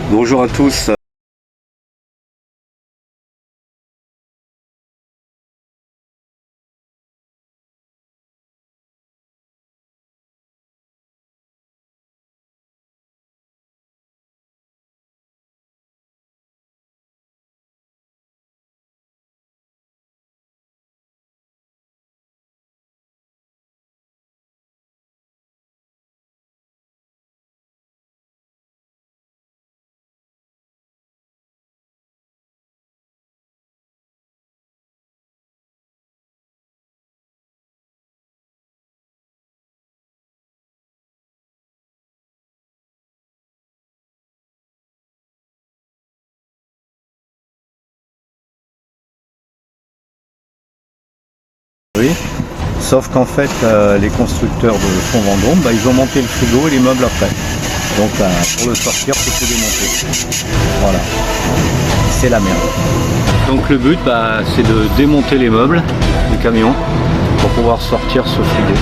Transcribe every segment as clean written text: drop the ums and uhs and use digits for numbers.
Bonjour à tous. Oui, sauf qu'en fait, les constructeurs de Fond Vendôme, ils ont monté le frigo et les meubles après. Donc pour le sortir, faut tout démonter. Voilà, c'est la merde. Donc le but, c'est de démonter les meubles du camion pour pouvoir sortir ce frigo.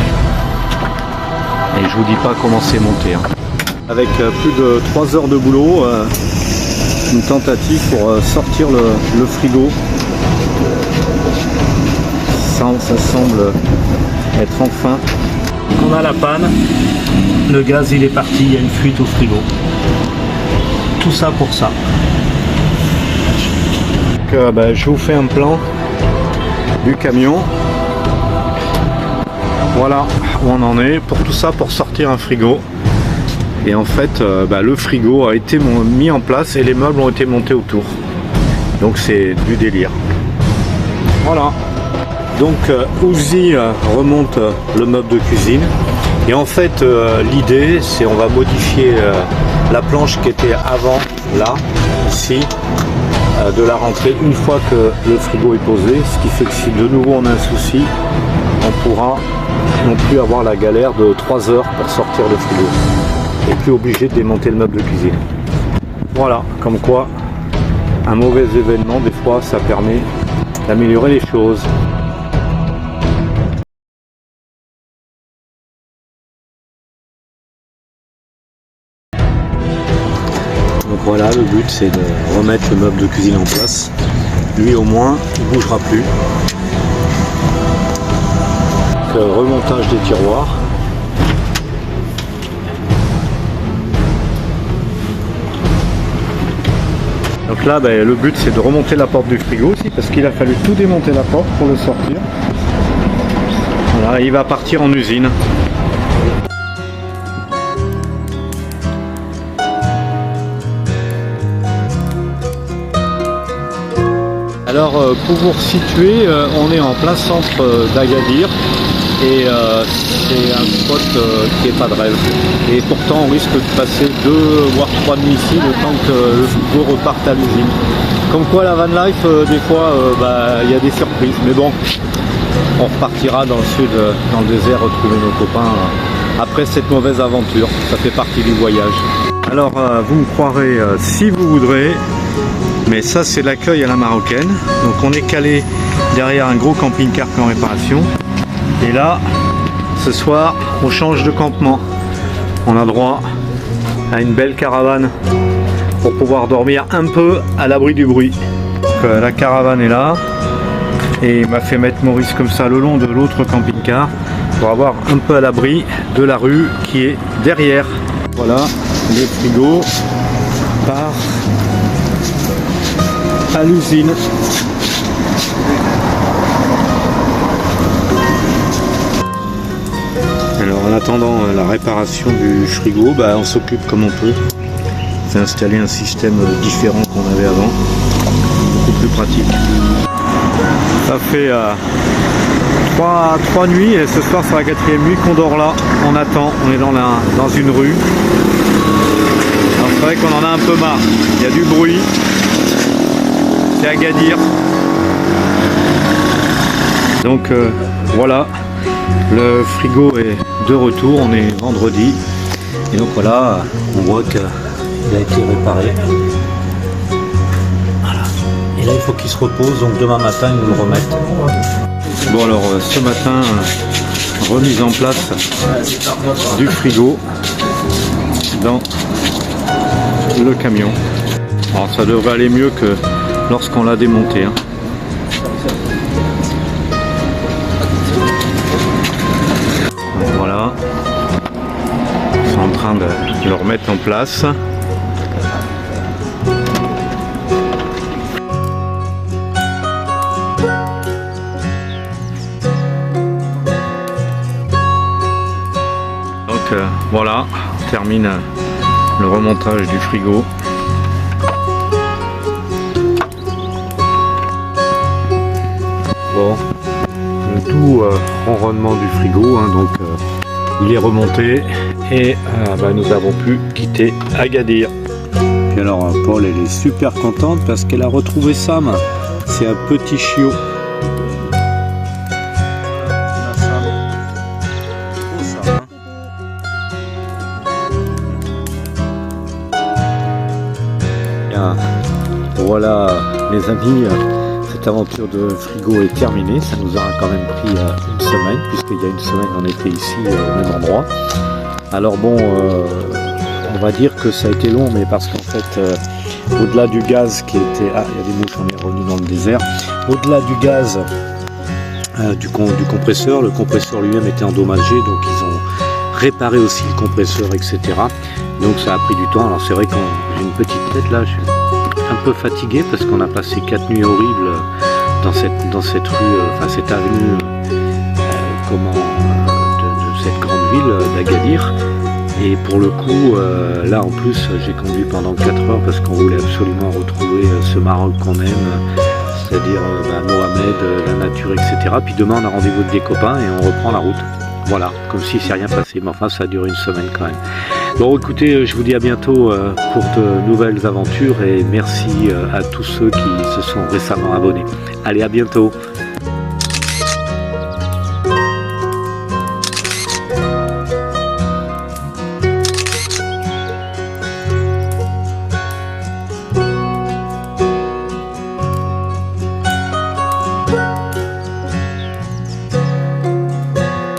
Et je vous dis pas comment c'est monté. Avec plus de 3 heures de boulot, une tentative pour sortir le frigo. Ça semble être enfin. On a la panne, le gaz il est parti, il y a une fuite au frigo. Tout ça pour ça. Donc, je vous fais un plan du camion. Voilà où on en est. Pour tout ça, pour sortir un frigo. Et en fait, le frigo a été mis en place et les meubles ont été montés autour. Donc c'est du délire. Voilà. Donc Uzi remonte le meuble de cuisine et en fait l'idée c'est on va modifier la planche qui était avant là, ici, de la rentrée une fois que le frigo est posé, ce qui fait que si de nouveau on a un souci, on pourra non plus avoir la galère de 3 heures pour sortir le frigo et plus obligé de démonter le meuble de cuisine. Voilà, comme quoi un mauvais événement des fois ça permet d'améliorer les choses. Donc voilà, le but c'est de remettre le meuble de cuisine en place. Lui au moins, il ne bougera plus. Donc, remontage des tiroirs. Donc là, le but c'est de remonter la porte du frigo aussi, parce qu'il a fallu tout démonter la porte pour le sortir. Voilà, il va partir en usine. Alors pour vous resituer, on est en plein centre d'Agadir et c'est un spot qui n'est pas de rêve. Et pourtant on risque de passer 2 voire 3 nuits ici le temps que le frigo reparte à l'usine. Comme quoi la van life, des fois il y a des surprises. Mais bon, on repartira dans le sud, dans le désert, retrouver nos copains après cette mauvaise aventure. Ça fait partie du voyage. Alors vous me croirez si vous voudrez, mais ça c'est l'accueil à la marocaine. Donc on est calé derrière un gros camping-car en réparation. Et là, ce soir, on change de campement. On a droit à une belle caravane pour pouvoir dormir un peu à l'abri du bruit. Donc, la caravane est là. Et il m'a fait mettre Maurice comme ça le long de l'autre camping-car pour avoir un peu à l'abri de la rue qui est derrière. Voilà, le frigo part à l'usine. Alors en attendant la réparation du frigo, on s'occupe comme on peut. C'est installer un système différent qu'on avait avant, beaucoup plus pratique. Ça fait 3 nuits et ce soir c'est la 4e nuit qu'on dort là. On attend, on est dans une rue. Alors c'est vrai qu'on en a un peu marre, il y a du bruit. C'est Agadir. Donc voilà, le frigo est de retour, on est vendredi. Et donc voilà, on voit qu'il a été réparé. Voilà. Et là il faut qu'il se repose, donc demain matin ils nous le remettent. Bon alors ce matin, remise en place du frigo dans le camion. Alors ça devrait aller mieux que lorsqu'on l'a démonté. Hein. Donc voilà, ils sont en train de le remettre en place. Donc voilà, on termine le remontage du frigo. Bon, le tout ronronnement du frigo, hein, donc il est remonté et nous avons pu quitter Agadir. Et alors Paul, elle est super contente parce qu'elle a retrouvé Sam. C'est un petit chiot. Voilà les amis, cette aventure de frigo est terminée. Ça nous aura quand même pris une semaine, puisqu'il y a une semaine on était ici au même endroit. Alors bon, on va dire que ça a été long, mais parce qu'en fait au-delà du gaz qui était... Ah, il y a des mouches, on est revenu dans le désert. Au-delà du gaz du compresseur, le compresseur lui-même était endommagé, donc ils ont réparé aussi le compresseur, etc. Donc ça a pris du temps. Alors c'est vrai que j'ai une petite tête là, je suis un peu fatigué parce qu'on a passé 4 nuits horribles dans cette rue, enfin cette avenue de cette grande ville d'Agadir. Et pour le coup, là en plus j'ai conduit pendant 4 heures parce qu'on voulait absolument retrouver ce Maroc qu'on aime, c'est-à-dire Mohamed, la nature, etc. Puis demain on a rendez-vous avec des copains et on reprend la route. Voilà, comme si c'est rien passé, mais enfin ça a duré une semaine quand même. Bon écoutez, je vous dis à bientôt pour de nouvelles aventures et merci à tous ceux qui se sont récemment abonnés. Allez, à bientôt.